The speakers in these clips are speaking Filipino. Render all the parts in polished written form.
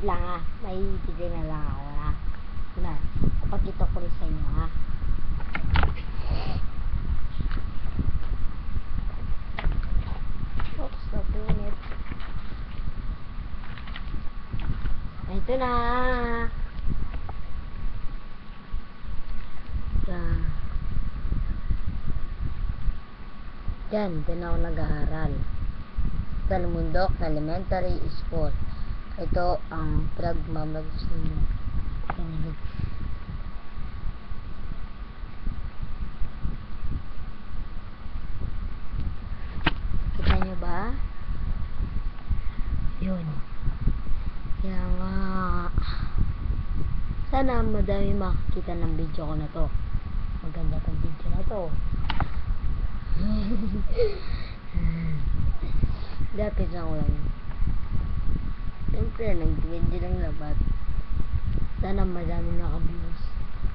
Wait lang ha. May tigil na lang ako ha. Na, papakita ko rin sa inyo ha. Oops, not doing it. Ito na. Yan, doon ako nag-aaral. Talmundok Elementary School. Ito ang pinagmamagos ninyo. Kita nyo ba? Yun. Kaya nga. Sana madami makikita ng video ko na to. Maganda tong video na to. Dapit na ko lang. Siyempre, nag-video lang labat. Sana madami naka-views.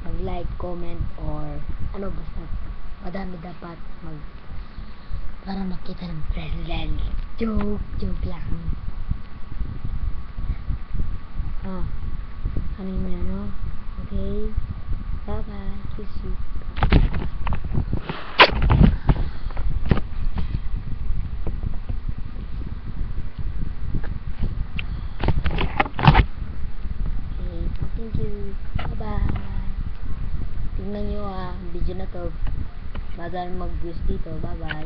Mag-like, comment, or ano basta. Madami dapat para makita ng president. Joke lang. Ano yun, no? Okay? Bye-bye. Kiss you. Thank you. Bye-bye. Tingnan nyo ang video na to. Madami mag-views dito. Bye-bye.